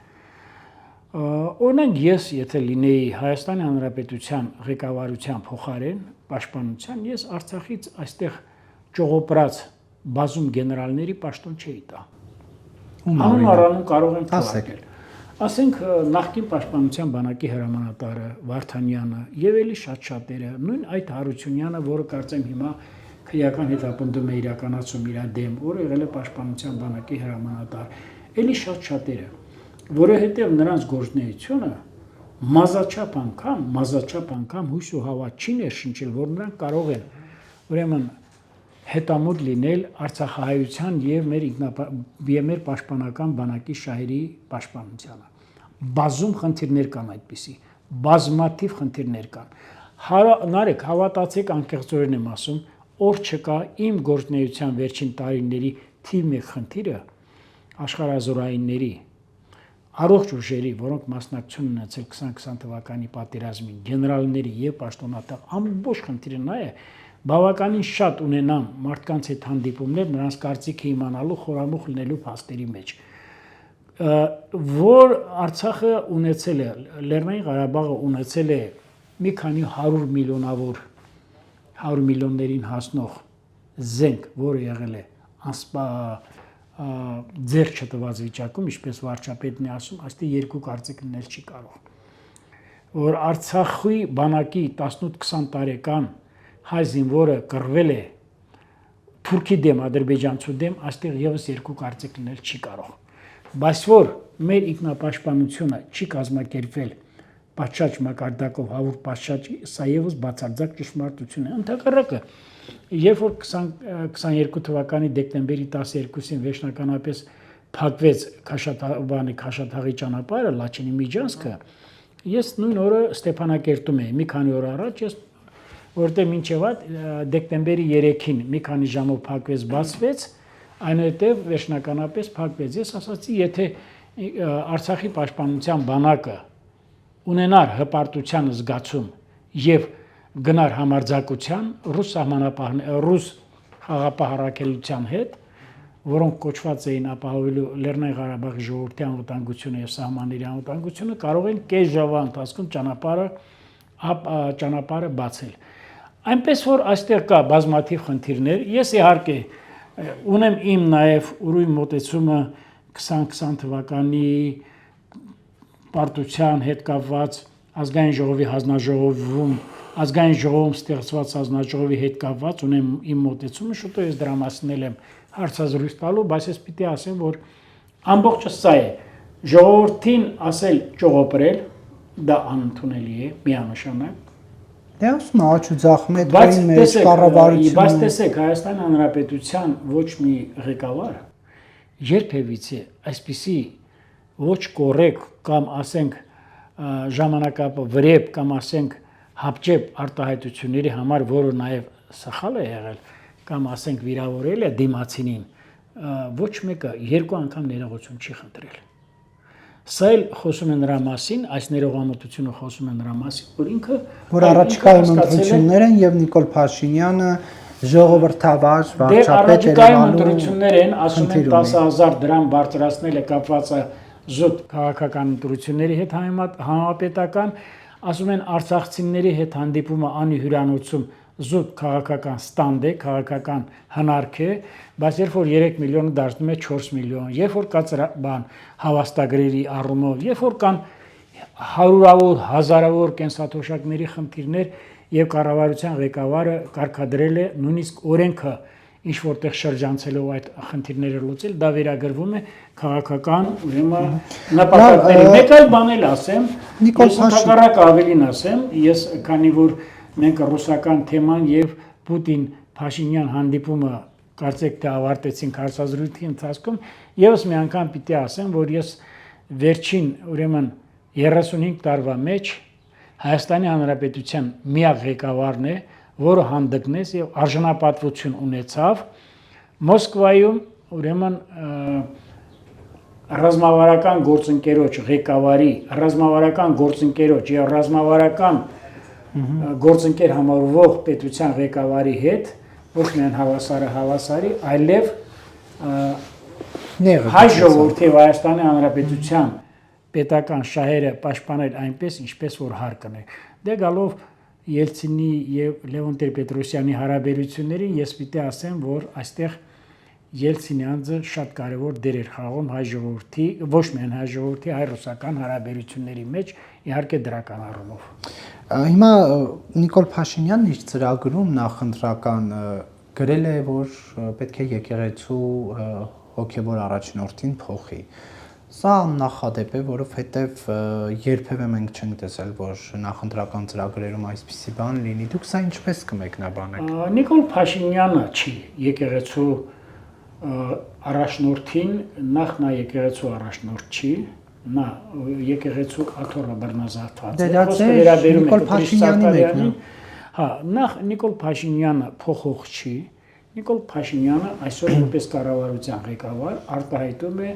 Օրինակ ես եթե լինեի Հայաստանի Հանրապետության ղեկավարության փոխարեն պաշտպանության, ես Արցախից այստեղ ճողոպրած բազում գեներալների պաշտոն չէի տա։ Անուն առանուն կարող եմ թվարկել։ Ասենք նախկին պաշտպանության բանակի հրամանատարը Վարդանյանը եւ էլի շատ-շատերը, նույն այդ Հարությունյանը, որը կարծեմ հիմա քրեական հետապնդում է իրականացում իր դեմ, որը եղել է պաշտպանության բանակի հրամանատար, էլի շատ-շատերը, որովհետեւ նրանց գործունեությունը մազաչափ անգամ հույս ու հավատ չի ներշնչել, որ նրանք կարող են ուրեմն հետամուտ լինել Արցախահայության եւ մեր պաշտպանական բանակի շահերի պաշտպանությանը։ Բազում խնդիրներ կան այդպիսի, բազմաթիվ խնդիրներ կան։ Նարեկ, հավատացեք, անկեղծորեն եմ ասում, օր չկա իմ գործունեության վերջին տարիների թիվ 1 խնդիրը աշխարհազորայինների առողջ ուժերի, որոնք մասնակցություն ունեցել 2020 թվականի պատերազմին, գեներալների եւ պաշտոնատար ամբողջ խնդիրը նա է, բավականին շատ ունենամ մարդկանց հետ հանդիպումներ, նրանց կարծիքը իմանալու, խորամուխ լինելու փաստերի մեջ, որ Արցախը ունեցել է, Լեռնային Ղարաբաղը ունեցել է մի քանի 100 միլիոններին հասնող զենք, որը եղել է ձեր չտված վիճակում, ինչպես վարչապետն է ասում, այստեղ երկու կարծիք լինել չի կարող, որ Արցախի բանակի 18-20 տարեկան հայ զինվորը կռվել է Թուրքի դեմ, ադրբեջանցու դեմ, այստեղ եւս երկու կարծիք լինել չի կարող, բայց որ մեր ինքնապաշտպանությունը չի կազմակերպվել պատշաճ մակարդակով, հավուր պատշաճի, սա եւս բացարձակ ճշմարտություն է, ընդհակառակը, երբ որ 2022 թվականի դեկտեմբերի 12-ին վերջնականապես փակվեց Քաշաթաղի ճանապարհը, Լաչինի միջանցքը, ես նույն օրը Ստեփանակերտում էի, մի քանի օր առաջ, ես որտեղ մինչև այդ դեկտեմբերի 3-ին մի քանի ժամով փակվեց, բացվեց, այնուհետև վերջնականապես փակվեց։ Ես ասացի, եթե Արցախի պաշտպանության բանակը ունենար հպարտության զգացում եւ գնար համարձակության ռուս խաղապահարակելության հետ, որոնք կոչված էին ապահովելու Լեռնային Ղարաբաղի ժողովրդի անվտանգությունը եւ սահմանների անվտանգությունը, կարող են կես ժամվա ընթացքում ճանապարհը բացել։ Այնպես որ այստեղ կա բազմաթիվ խնդիրներ, ես իհարկե ունեմ իմ նաեւ ուրույն մոտեցումը 2020 թվականի պարտության հետ կապված ազգային ժողովի հանձնաժողովում, ազգային ժողովում ստեղծված հանձնաժողովի հետ կապված ունեմ իմ մոտեցումը, շուտով ես դրա մասին եմ հարցազրույց տալու, բայց ես պիտի ասեմ, որ ամբողջը սա է, ժողովրդին ասել ճողոպրել, դա անընդունելի է, միանշանակ։ Դե ասում Աչուձախմեդովին մեր կառավարությունը։ Բայց տեսեք, Հայաստանի Հանրապետության ոչ մի ղեկավար երբևիցե այսպիսի ոչ կոռեկտ կամ ասենք ժամանակավրեպ կամ ասենք հապճեպ արտահայտությունների համար, որը նաև սխալ է եղել կամ ասենք վիրավորել է դիմացինին, ոչ մեկը երկու անգամ ներողություն չի խնդրել։ Սա էլ խոսում է նրա մասին, այս ներողամտությունը խոսում է նրա մասին, որ ինքը որ առաջիկայում ընտրություններ են եւ Նիկոլ Փաշինյանը ժողովրդավար վարչապետ ընտրություններ են, ասում են 10,000 դրամ բարձրացնել է կապված զուտ քաղաքական ընտրությունների հետ համապետական, ասում են արցախցիների հետ հանդիպումը անի հյուրանոցում զուտ քաղաքական ստանդ է, քաղաքական հնարք է, բայց երբ որ 3 միլիոնը դարձնում է 4 միլիոն, երբ որ կա հավաստագրերի առումով, երբ որ կան հարյուրավոր, հազարավոր կենսաթոշակների խնդիրներ եւ կառավարության ղեկավարը կարգադրել է նույնիսկ օրենքը ինչ որտեղ շրջանցելով այդ խնդիրները լուծել, դա վերագրվում է քաղաքական ուրեմն նպատակների։ Մեկ այլ բան էլ ասեմ, ես հակառակ ավելին ասեմ, ես քանի որ մենք ռուսական թեման եւ Պուտին-Փաշինյան հանդիպումը կարծեք թե ավարտեցինք հարցազրույցի ընթացքում, եւս մի անգամ պիտի ասեմ, որ ես վերջին ուրեմն 35 տարվա մեջ Հայաստանի Հանրապետության միակ ղեկավարն է, որը հանդգնեց եւ արժանապատվություն ունեցավ Մոսկվայում ուրեմն ռազմավարական գործընկերոջ ղեկավարի, ռազմավարական գործընկերոջ եւ ռազմավարական գործընկեր համարվող պետության ղեկավարի հետ ոչ միայն հավասարի, այլև հայ ժողովրդի Հայաստանի Հանրապետության պետական շահերը պաշտպանել այնպես, ինչպես որ հարկն է։ Դե գալով Ելցինի եւ Լևոն Տեր-Պետրոսյանի հարաբերություններին ես պիտի ասեմ, որ այստեղ Ելցինի անձը շատ կարևոր դեր էր խաղում հայ ժողովրդի, ոչ միայն հայ ժողովրդի, հայ-ռուսական հարաբերությունների մեջ, իհարկե դրական առումով։ Հիմա Նիկոլ Փաշինյանն իր ծրագրում նախընտրական գրել է, որ պետք է եկեղեցու հոգևոր առաջնորդին փոխի։ Սա նախադեպ է, որովհետև երբևէ մենք չենք տեսել, որ նախընտրական ծրագրերում այսպիսի բան լինի։ Դուք սա ինչպես կմեկնաբանեք։ Նիկոլ Փաշինյանը չի եկեղեցու առաջնորդին, նախ նա եկեղեցու առաջնորդ չի, նա եկեղեցու աթոռը բռնազավթված է։ Խոսքը վերաբերում է Քրիստոսյանին։ Հա, նախ Նիկոլ Փաշինյանը փոխող չի։ Նիկոլ Փաշինյանը այսօր որպես կառավարության ղեկավար արտահայտում է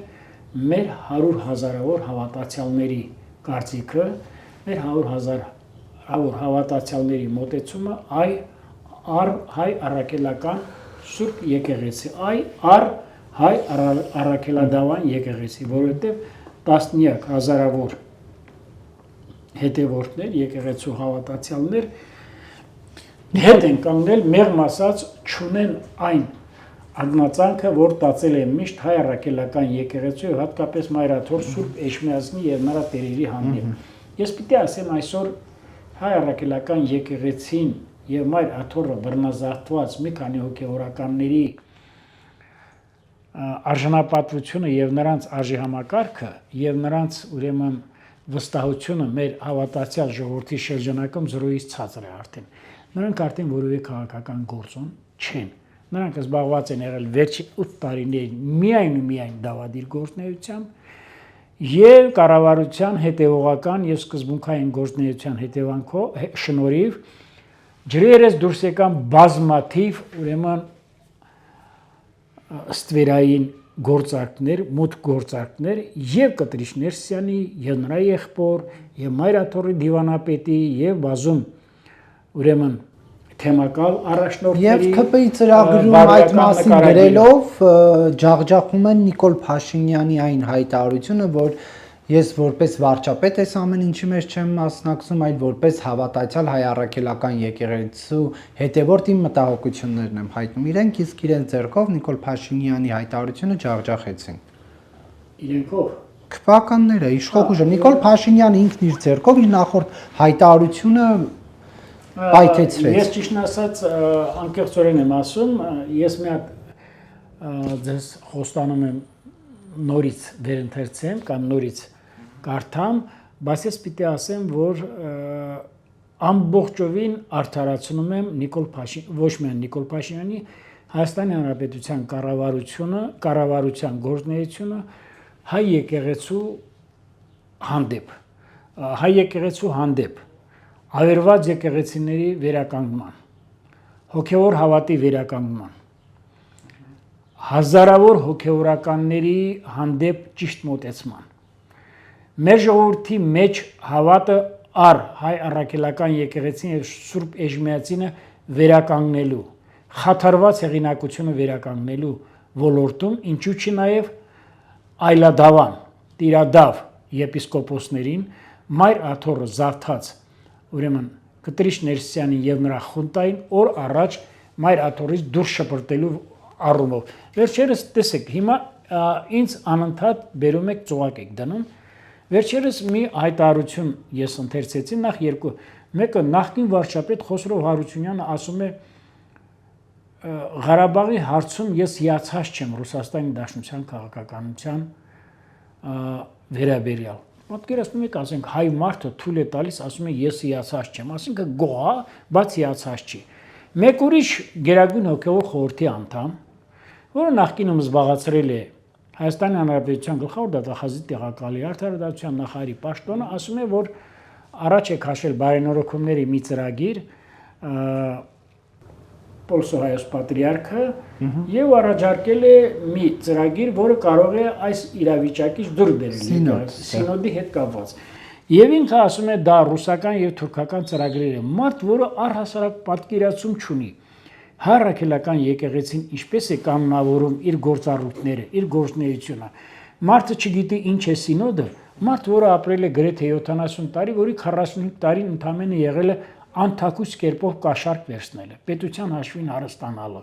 մեր 100,000-ավոր հավատացյալների կարծիքը, մեր 100,000-ավոր հավատացյալների մոտեցումը հայ առաքելական Սուրբ եկեղեցի, հայ առաքելադավան եկեղեցի, որովհետև տասնյակ հազարավոր հետևորդներ, եկեղեցու հավատացյալներ հետ են կանգնել, մեղմ ասած չունեն այն ագնացանքը, որ տածել է միշտ հայ առաքելական եկեղեցու եւ հատկապես Մայրաթոր Սուրբ Էջմիածնի եւ նրա տերերի հանդեպ։ Ես պիտի ասեմ այսօր հայ առաքելական եկեղեցին եւ Մայր Աթոռը բռնազավթված մի քանի հոգեվորականների արժանապատվությունը եւ նրանց արժի համակարգը եւ նրանց ուրեմն վստահությունը մեր հավատացյալ ժողովրդի շրջանակում զրոյից ցածր է արդեն։ Նրանք արդեն որևէ քաղաքական գործոն չեն։ Նրանք զբաղված են եղել վերջին 8 տարիներին միայն դավադիր գործունեությամբ եւ կառավարության հետևողական եւ սկզբունքային գործունեության հետևանքով շնորհիվ ջրերից դուրս եկան բազմաթիվ ուրեմն ստվերային գործարքներ, մուտք գործարքներ եւ Կտրիշ Ներսյանի, եւ նրա եղբոր, եւ Մայրաթոռի դիվանապետի եւ բազում ուրեմն թեմակալ առաջնորդների եւ ՔՊ-ի ծրագրում այդ մասին գրելով ջախջախում են Նիկոլ Փաշինյանի այն հայտարարությունը, որ ես որպես վարչապետ այս ամեն ինչի մեջ չեմ մասնակցում, այլ որպես հավատացյալ հայ առաքելական եկեղեցու հետևորդ իմ մտահոգություններն եմ հայտնում իրենք, իսկ իրենց ձեռքով Նիկոլ Փաշինյանի հայտարարությունը ջախջախեցին։ Իրենքով ՔՊ-ականները, իշխող ուժը Նիկոլ Փաշինյանը ինքն իր ձեռքով իր նախորդ հայտարարությունը պայթեցրեց։ Ես ճիշտն ասած անկեղծորեն եմ ասում, ես մի հատ ձեզ խոստանում եմ նորից վերընթերցեմ կամ նորից կարդամ, բայց ես պիտի ասեմ, որ ամբողջովին արդարացնում եմ ոչ միայն Նիկոլ Փաշինյանի, Հայաստանի Հանրապետության կառավարության գործունեությունը հայ եկեղեցու հանդեպ ավերված եկեղեցիների վերականգնման, հոգևոր հավատի վերականգնման, հազարավոր հոգևորականների հանդեպ ճիշտ մոտեցման, մեր ժողովրդի մեջ հավատը հայ առաքելական եկեղեցին եւ Սուրբ Էջմիածինը վերականգնելու, խաթարված հեղինակությունը վերականգնելու ոլորտում, ինչու՞ չի նաեւ այլադավան, տիրադավ եպիսկոպոսներին Մայր Աթոռը զավթած ուրեմն Կտրիշ Ներսյանին եւ նրա խունտային օր առաջ Մայր Աթոռից դուրս շպրտելու առումով։ Վերջերս տեսեք, հիմա ինձ անընդհատ բերում եք ծուղակ եք դնում։ Վերջերս մի հայտարարություն ես ընթերցեցի, նախ երկու, մեկը նախկին վարչապետ Խոսրով Հարությունյանը ասում է Ղարաբաղի հարցում ես հիացած չեմ Ռուսաստանի Դաշնության քաղաքականության վերաբերյալ։ Պատկերացնում եք, ասենք հայ մարդը թույլ է տալիս, ասում է ես հիացած չեմ, ասինքն գոհ, բայց հիացած չի։ Մեկ ուրիշ Գերագույն հոգևոր խորհրդի անդամ, որը նախկինում զբաղացրել է Հայաստանի Հանրապետության գլխավոր դատախազի տեղակալի արդարադատության նախարարի պաշտոնը, ասում է, որ առաջ է քաշել բարենորոգումների մի ծրագիր Պոլսոհայոս պատրիարքը եւ առաջարկել է մի ծրագիր, որը կարող է այս իրավիճակից դուրս բերել սինոդի հետ կապված։ Եվ ինքը ասում է դա ռուսական եւ թուրքական ծրագրեր է։ Մարդ, որը առհասարակ պատկերացում չունի հառաքելական եկեղեցին ինչպես է կանոնավորում իր գործառույթները, իր գործունեությունը։ Մարդը չգիտի ինչ է սինոդը, մարդ, որը ապրել է գրեթե 70 տարի, որի 45 տարին ընդամենը եղել է անթակույց կերպով կաշառք վերցնելը, պետության հաշվին հարստանալը,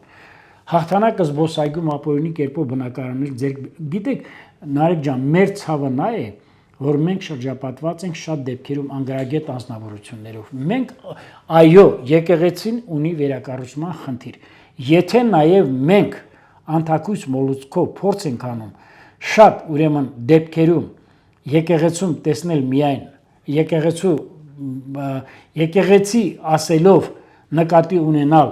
հաղթանակը զբոսայգում ապօրինի կերպով բնակարաններ ձեր գիտեք, Նարեկ ջան, մեր ցավը նա է, որ մենք շրջապատված ենք շատ դեպքերում անգրագետ անձնավորություններով։ Մենք այո, եկեղեցին ունի վերակառուցման խնդիր։ Եթե նաև մենք անթակույց մոլուցքով փորձ ենք անում շատ ուրեմն դեպքերում եկեղեցում տեսնել միայն եկեղեցի ասելով նկատի ունենալ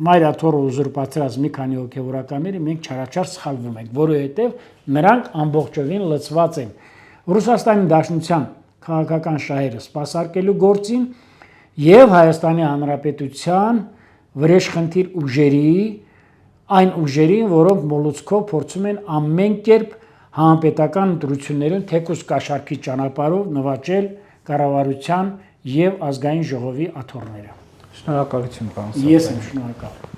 մայրաթորը ուզուրպացրած մի քանի հոգևորականների մենք չարաչար սխալվում ենք, որովհետև նրանք ամբողջովին լծված են Ռուսաստանի Դաշնության քաղաքական շահերը սպասարկելու գործին եւ Հայաստանի Հանրապետության վրեժխնդիր ուժերի, այն ուժերին, որոնք մոլուցքով փորձում են ամեն կերպ հանրապետական ընտրություններում թեկուզ կաշառքի ճանապարհով նվաճել կառավարության եւ ազգային ժողովի աթոռները։ Շնորհակալություն, պարոն։ Ես եմ շնորհակալ։